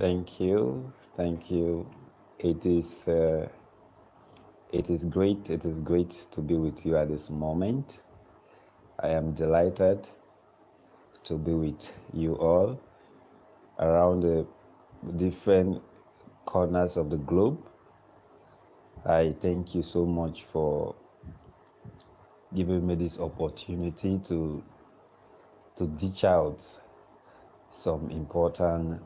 Thank you. Thank you. It is uh, it is great. It is great to be with you at this moment. I am delighted to be with you all around the different corners of the globe. I thank you so much for giving me this opportunity to dish out some important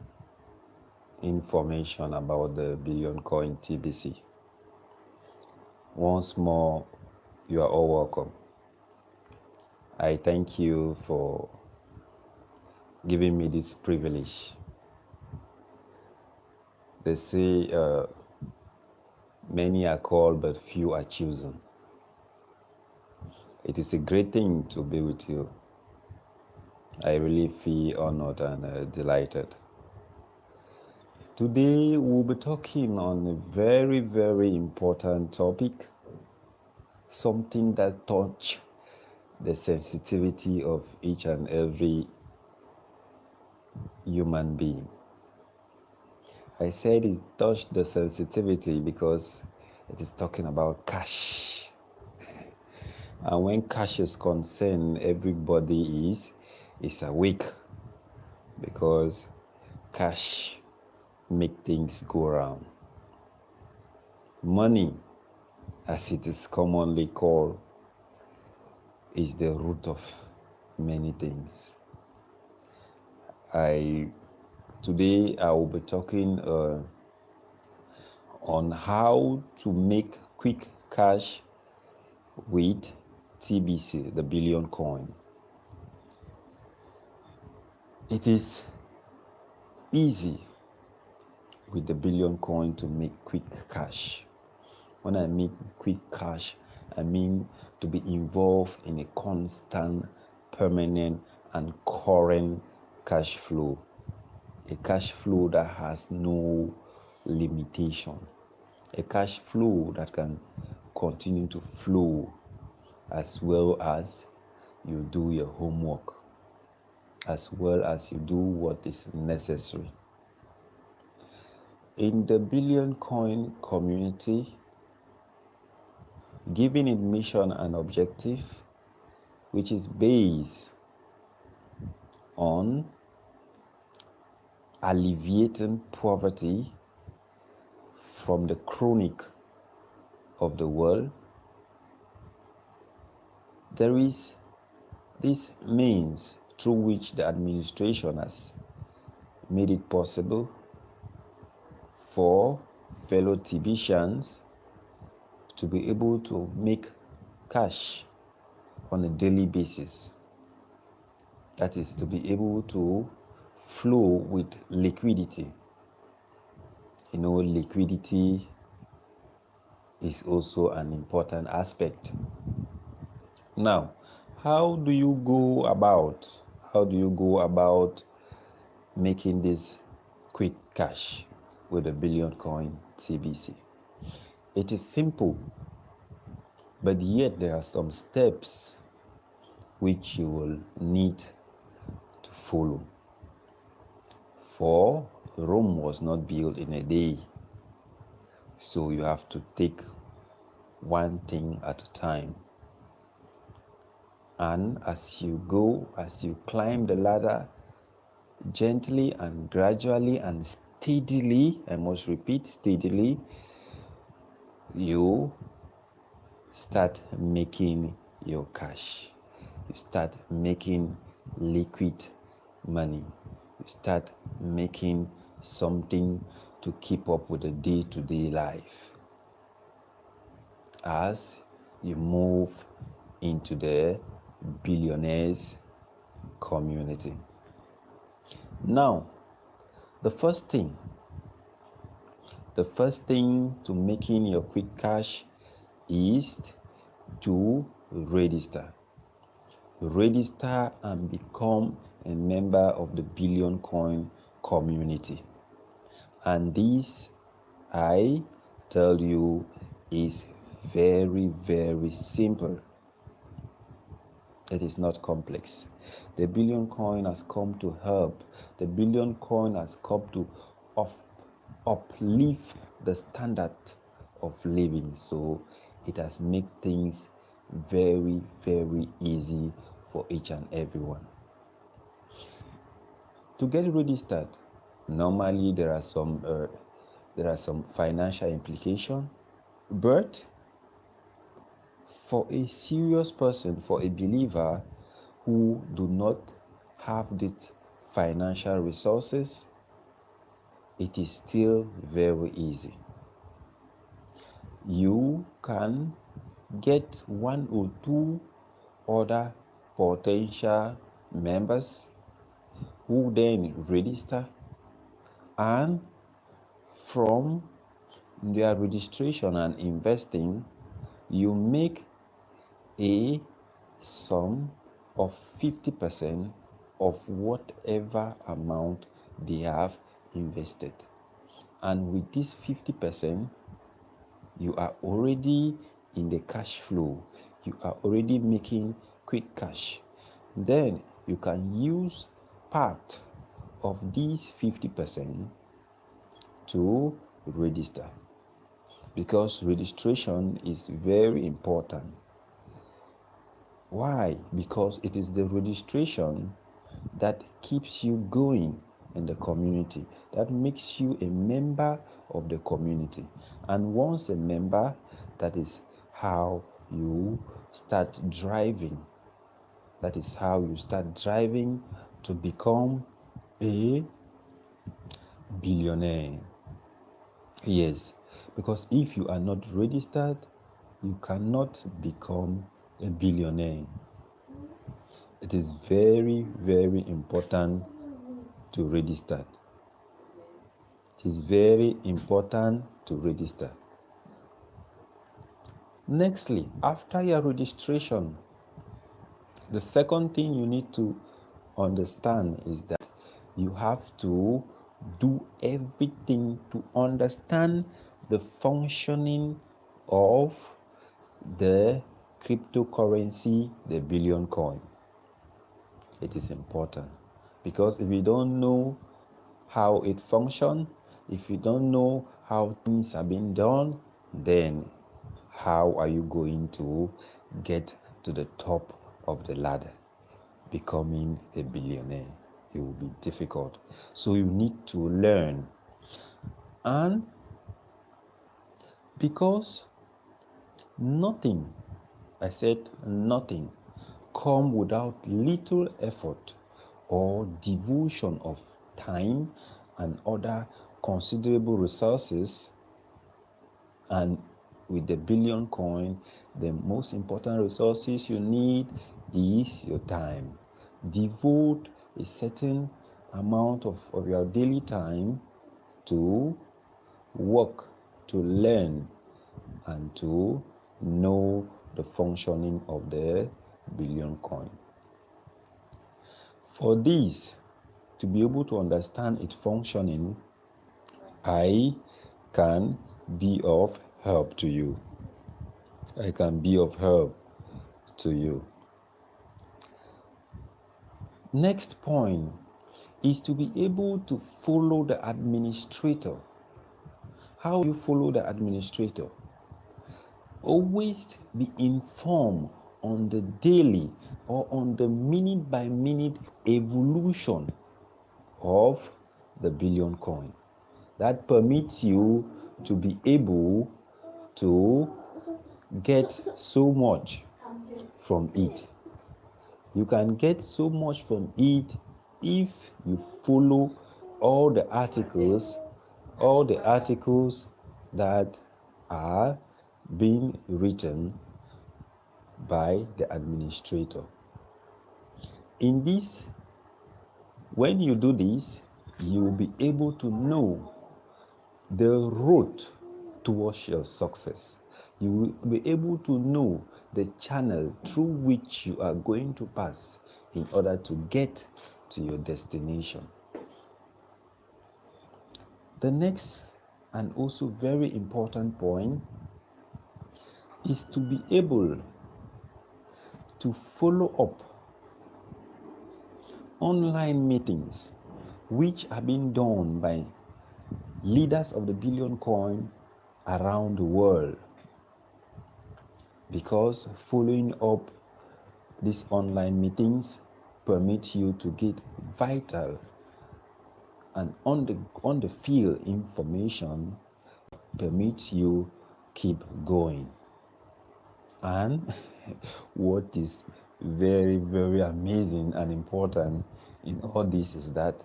information about the Billion Coin TBC. Once more, you are all welcome. I thank you for giving me this privilege. They say many are called, but few are chosen. It is a great thing to be with you. I really feel honored and delighted. Today, we'll be talking on a very, very important topic, something that touches the sensitivity of each and every human being. I said it touched the sensitivity because it is talking about cash. And when cash is concerned, everybody is awake because cash make things go around. Money, as it is commonly called, is the root of many things. Today I will be talking on how to make quick cash with TBC, the Billion Coin. It is easy with the Billion Coin to make quick cash. When I mean quick cash, I mean to be involved in a constant, permanent, and current cash flow. A cash flow that has no limitation. A cash flow that can continue to flow as well as you do your homework, as well as you do what is necessary. In the Billion Coin community, giving it mission and objective, which is based on alleviating poverty from the chronic of the world, there is this means through which the administration has made it possible for fellow TBCians to be able to make cash on a daily basis. That is, to be able to flow with liquidity. You know, liquidity is also an important aspect. Now, how do you go about making this quick cash with a Billion Coin TBC? It is simple, but yet there are some steps which you will need to follow. For Rome was not built in a day, so you have to take one thing at a time. And as you climb the ladder, gently and gradually and steadily, I must repeat, steadily, you start making your cash. You start making liquid money. You start making something to keep up with the day-to-day life as you move into the billionaires community. Now, the first thing to making your quick cash is to register. Register and become a member of the Billion Coin community. And this, I tell you, is very, very simple. It is not complex. The Billion Coin has come to help. The Billion Coin has come to of uplift the standard of living. So it has made things very, very easy for each and everyone. To get registered, normally there are some financial implications, but for a serious person, for a believer who do not have these financial resources, it is still very easy. You can get one or two other potential members who then register, and from their registration and investing, you make a sum of 50% of whatever amount they have invested. And with this 50%, you are already in the cash flow. You are already making quick cash. Then you can use part of these 50% to register, because registration is very important. Why? Because it is the registration that keeps you going in the community, that makes you a member of the community. And once a member, that is how you start driving. That is how you start driving to become a billionaire. Yes, because if you are not registered, you cannot become a billionaire. It is very, very important to register. It is very important to register. Nextly, after your registration, the second thing you need to understand is that you have to do everything to understand the functioning of the cryptocurrency, the billion coin. It is important, because if you don't know how it functions, if you don't know how things are being done, then how are you going to get to the top of the ladder, becoming a billionaire? It will be difficult. So you need to learn. And because nothing, I said nothing, come without little effort or devotion of time and other considerable resources. And with the billion coin, the most important resources you need is your time. Devote a certain amount of your daily time to work, to learn, and to know the functioning of the billion coin. For this, to be able to understand its functioning, I can be of help to you. I can be of help to you. Next point is to be able to follow the administrator. How do you follow the administrator? Always be informed on the daily or on the minute by minute evolution of the billion coin. That permits you to be able to get so much from it. You can get so much from it if you follow all the articles that are being written by the administrator. In this, when you do this, you will be able to know the road towards your success. You will be able to know the channel through which you are going to pass in order to get to your destination. The next and also very important point is to be able to follow up online meetings which are being done by leaders of the billion coin around the world, because following up these online meetings permit you to get vital and on the field information, permits you keep going. And what is very, very amazing and important in all this is that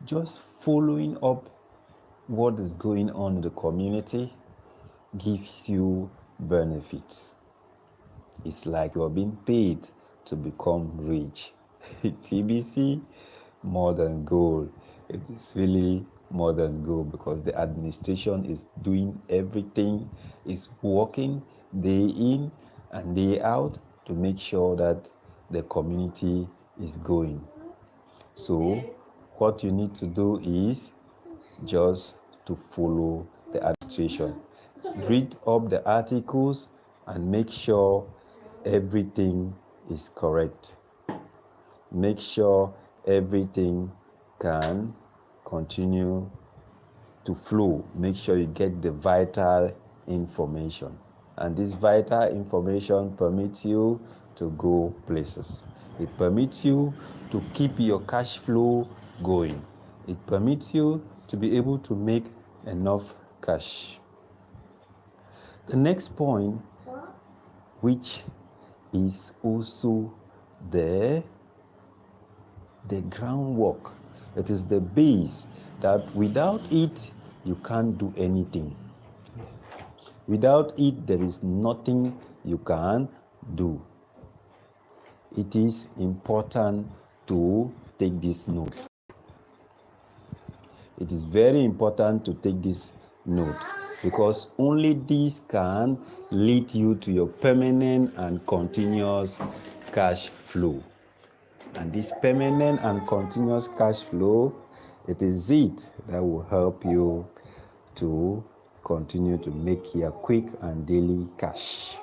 just following up what is going on in the community gives you benefits. It's like you're being paid to become rich. TBC, more than gold. It is really more than gold, because the administration is doing everything, is working day in and day out to make sure that the community is going. So what you need to do is just to follow the administration. Read up the articles and make sure everything is correct. Make sure everything can continue to flow. Make sure you get the vital information. And this vital information permits you to go places. It permits you to keep your cash flow going. It permits you to be able to make enough cash. The next point, which is also the groundwork, it is the base that without it you can't do anything. Without it there is nothing you can do. It is important to take this note. It is very important to take this note, because only this can lead you to your permanent and continuous cash flow. And this permanent and continuous cash flow, it is it that will help you to continue to make your quick and daily cash.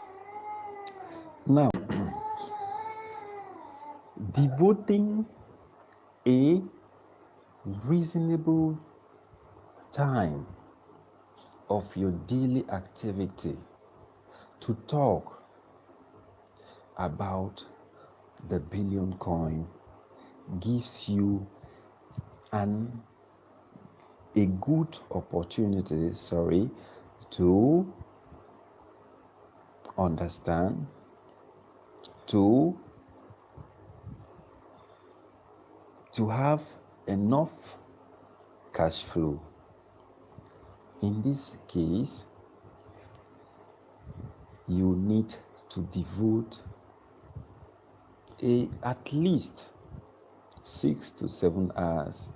Now, devoting a reasonable time of your daily activity to talk about the billion coin gives you a good opportunity, to understand, to have enough cash flow. In this case, you need to devote at least 6 to 7 hours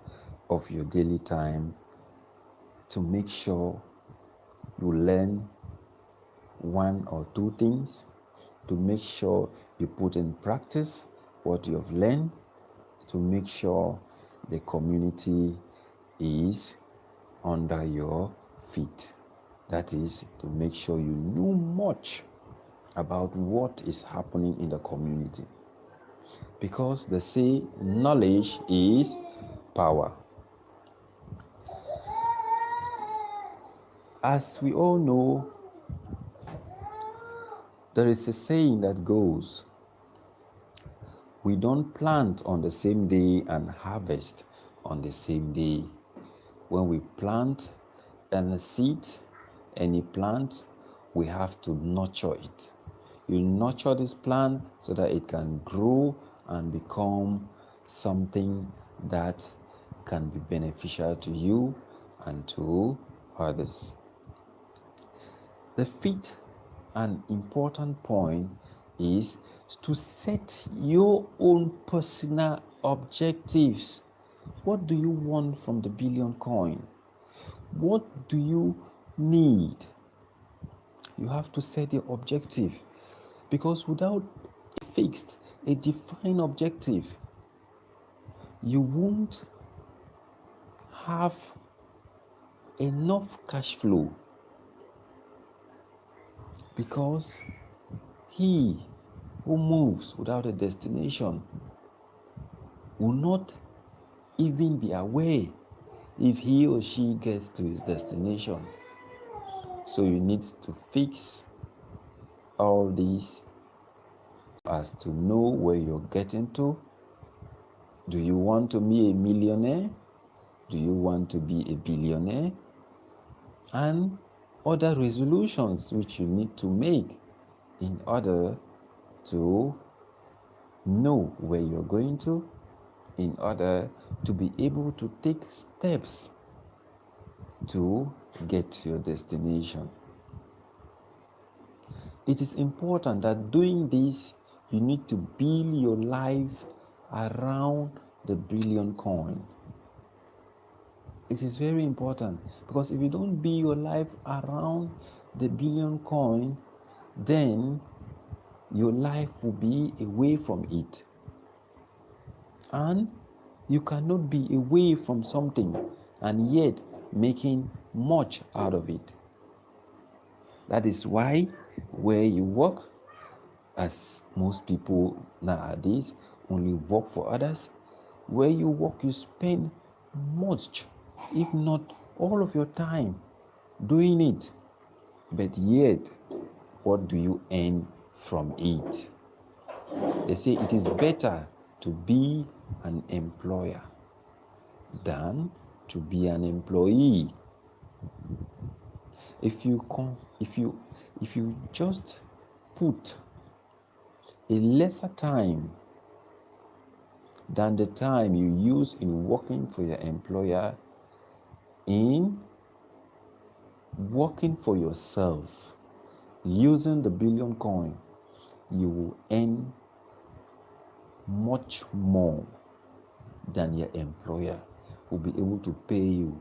of your daily time to make sure you learn one or two things, to make sure you put in practice what you have learned, to make sure the community is under your feet. That is, to make sure you know much about what is happening in the community. Because they say knowledge is power. As we all know, there is a saying that goes, we don't plant on the same day and harvest on the same day. When we plant any seed, any plant, we have to nurture it. You nurture this plant so that it can grow and become something that can be beneficial to you and to others. The fifth and important point is to set your own personal objectives. What do you want from the billion coin? What do you need? You have to set your objective, because without a defined objective, you won't have enough cash flow, because he who moves without a destination will not even be aware if he or she gets to his destination. So you need to fix all these as to know where you're getting to. Do you want to be a millionaire? Do you want to be a billionaire? And other resolutions which you need to make in order to know where you're going to, in order to be able to take steps to get to your destination. It is important that doing this, you need to build your life around the billion coin. It is very important, because if you don't build your life around the billion coin, then your life will be away from it. And you cannot be away from something and yet making much out of it. That is why where you work, as most people nowadays only work for others, where you work, you spend much, if not all of your time doing it. But yet, what do you earn from it? They say it is better to be an employer than to be an employee. If you just put a lesser time than the time you use in working for your employer in working for yourself using the billion coin, you will earn much more than your employer will be able to pay you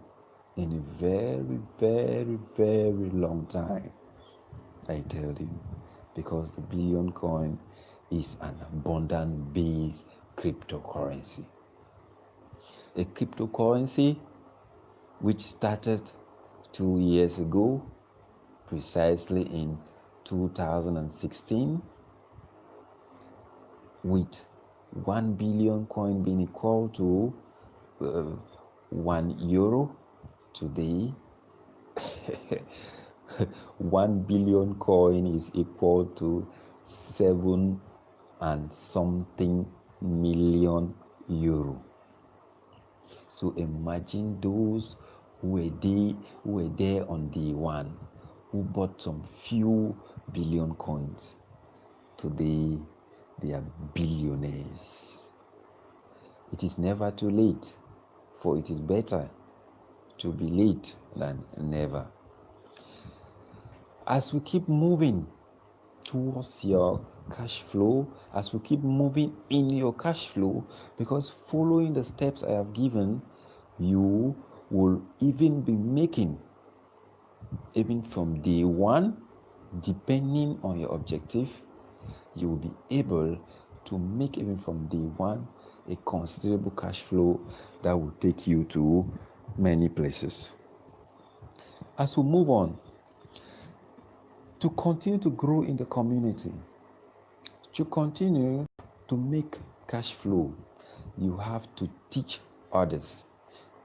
in a very, very, very long time. I tell you, because the billion coin is an abundant based cryptocurrency. A cryptocurrency which started 2 years ago, precisely in 2016, with 1 billion coin being equal to €1 today. 1 billion coin is equal to 7 and something million euro. So imagine those who were there on day one, who bought some few billion coins. Today, they are billionaires. It is never too late, for it is better to be late than never. As we keep moving towards your cash flow, as we keep moving in your cash flow, because following the steps I have given, you will even be making, even from day one, depending on your objective, you will be able to make, even from day one, a considerable cash flow that will take you to many places. As we move on, to continue to grow in the community, to continue to make cash flow, you have to teach others.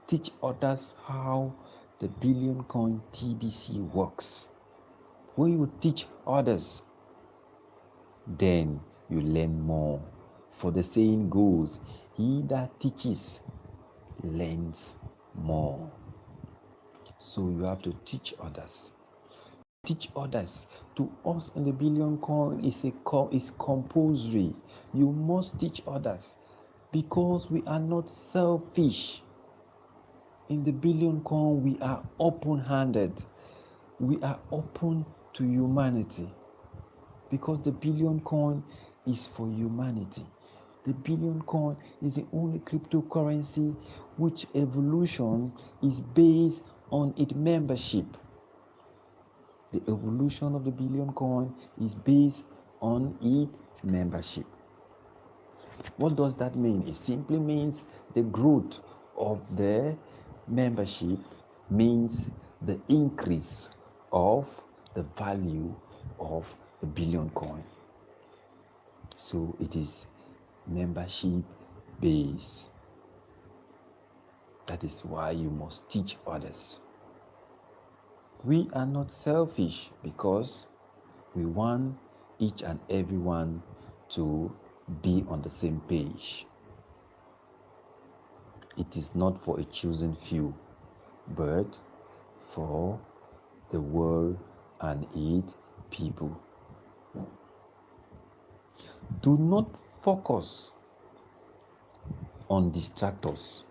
Teach others how the billion coin TBC works. When you teach others, then you learn more. For the saying goes, he that teaches learns more. So you have to teach others. Teach others. To us in the billion coin is compulsory. You must teach others, because we are not selfish. In the billion coin, we are open-handed. We are open to humanity, because the billion coin is for humanity. The billion coin is the only cryptocurrency which evolution is based on its membership. The evolution of the billion coin is based on its membership. What does that mean? It simply means the growth of the membership means the increase of the value of the billion coin. So it is membership based. That is why you must teach others. We are not selfish because we want each and everyone to be on the same page. It is not for a chosen few, but for the world and its people. Do not focus on distractors.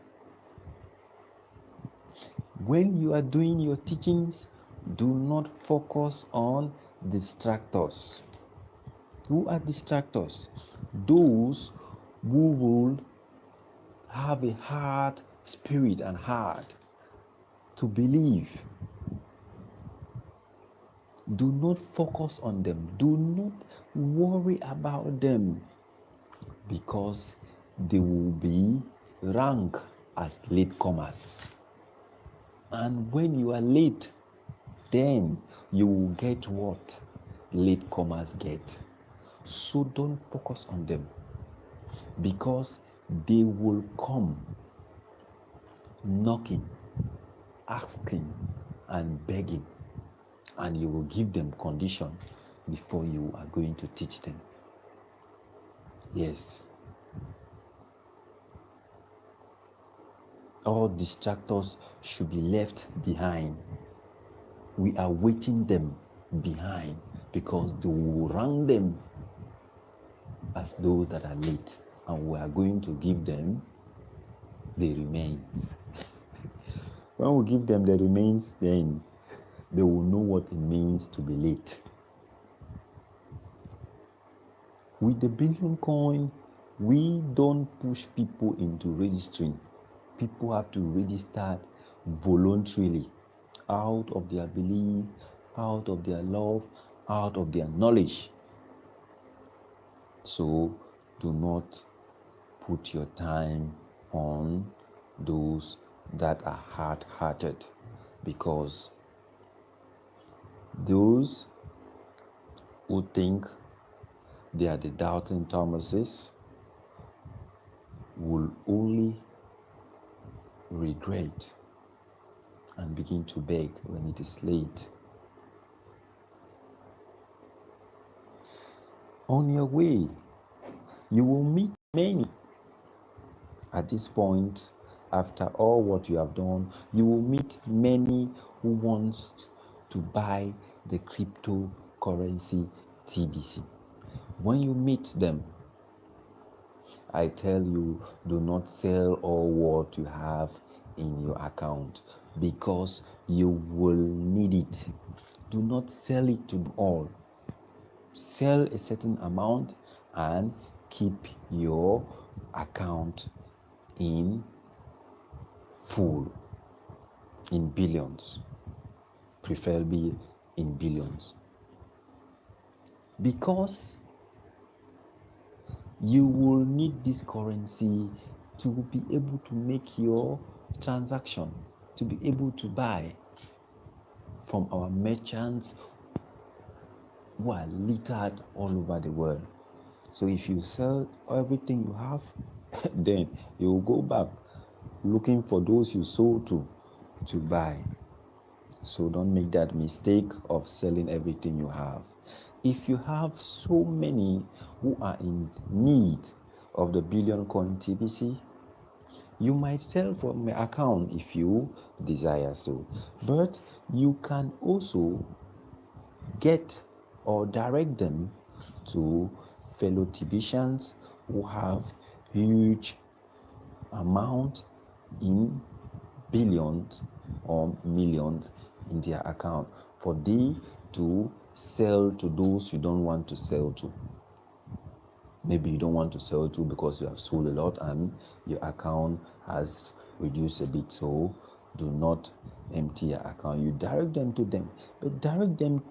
When you are doing your teachings, do not focus on distractors. Who are distractors? Those who will have a hard spirit and heart to believe. Do not focus on them. Do not worry about them, because they will be ranked as latecomers. And when you are late, then you will get what latecomers get. So don't focus on them, because they will come knocking, asking, and begging, and you will give them condition before you are going to teach them. Yes. All distractors should be left behind. We are waiting them behind, because they will rank them as those that are late, and we are going to give them the remains. When we give them the remains, then they will know what it means to be late. With the billion coin, we don't push people into registering. People have to register voluntarily, out of their belief, out of their love, out of their knowledge. So do not put your time on those that are hard-hearted, because those who think they are the doubting Thomases will only regret and begin to beg when it is late. On your way, you will meet many. At this point, after all what you have done, you will meet many who want to buy the cryptocurrency TBC. When you meet them, I tell you, do not sell all what you have in your account, because you will need it. Do not sell it to them all. Sell a certain amount and keep your account in full, in billions, preferably in billions, because you will need this currency to be able to make your transaction, to be able to buy from our merchants who are littered all over the world. So if you sell everything you have, then you will go back looking for those you sold to buy. So don't make that mistake of selling everything you have. If you have so many who are in need of the billion coin TBC, you might sell from your account if you desire so. But you can also get or direct them to fellow TBCians who have huge amount in billions or millions in their account, for they to sell to those you don't want to sell to. Maybe you don't want to sell to because you have sold a lot and your account has reduced a bit, so do not empty your account. You direct them to them, but directing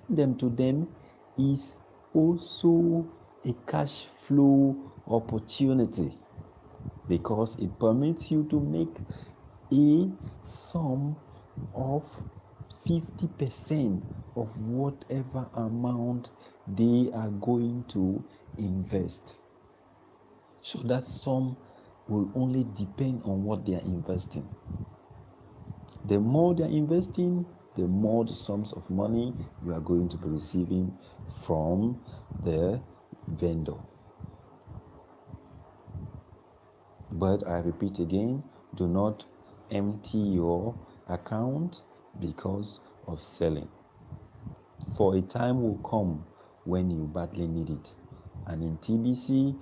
them to them is also a cash flow opportunity, because it permits you to make a sum of 50% of whatever amount they are going to invest. So that sum will only depend on what they are investing. The more they are investing, the more the sums of money you are going to be receiving from the vendor. But I repeat again, do not empty your account because of selling. For a time will come when you badly need it. And in TBC,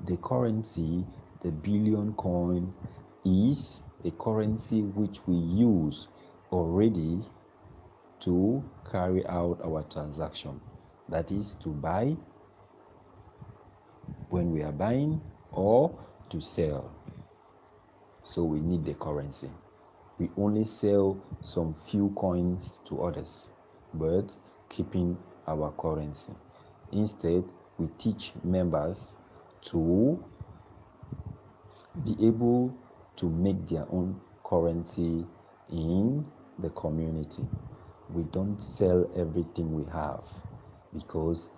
the currency, the billion coin, is a currency which we use already to carry out our transaction. That is to buy when we are buying or to sell. So we need the currency. We only sell some few coins to others, but keeping our currency. Instead, we teach members to be able to make their own currency in the community. We don't sell everything we have because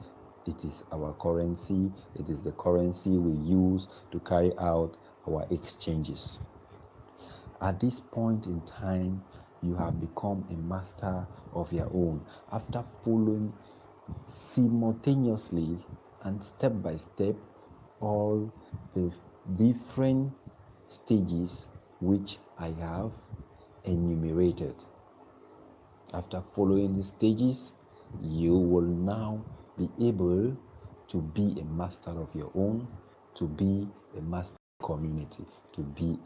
it is our currency. It is the currency we use to carry out our exchanges. At this point in time, you have become a master of your own after following simultaneously and step by step all the different stages which I have enumerated. After following the stages, you will now be able to be a master of your own, to be a master community, to be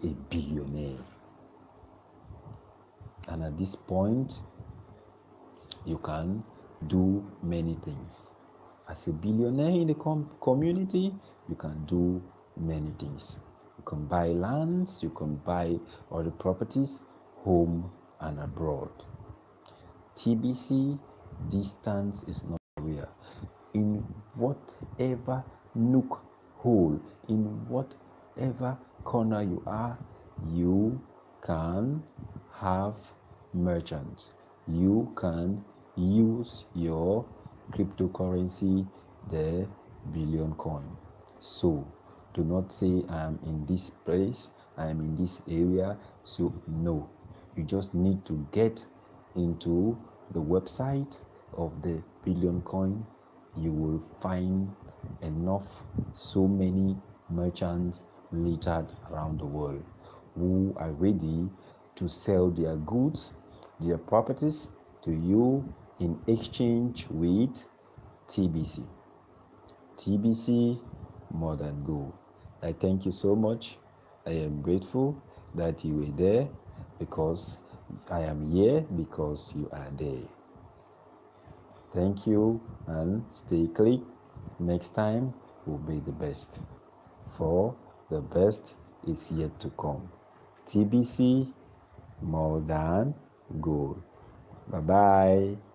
a billionaire. And at this point, you can do many things. As a billionaire in the community, you can do many things. You can buy lands, you can buy other properties, home and abroad. TBC, distance is not real. In whatever nook hole, in whatever corner you are, you can have merchants. You can use your cryptocurrency, the billion coin. So do not say I am in this place, I am in this area. So no, you just need to get into the website of the billion coin. You will find enough, so many merchants littered around the world who are ready to sell their goods, their properties to you in exchange with TBC. TBC, more than gold. I thank you so much. I am grateful that you were there because I am here because you are there. Thank you and stay click. Next time will be the best. For the best is yet to come. TBC, more than gold. Bye-bye.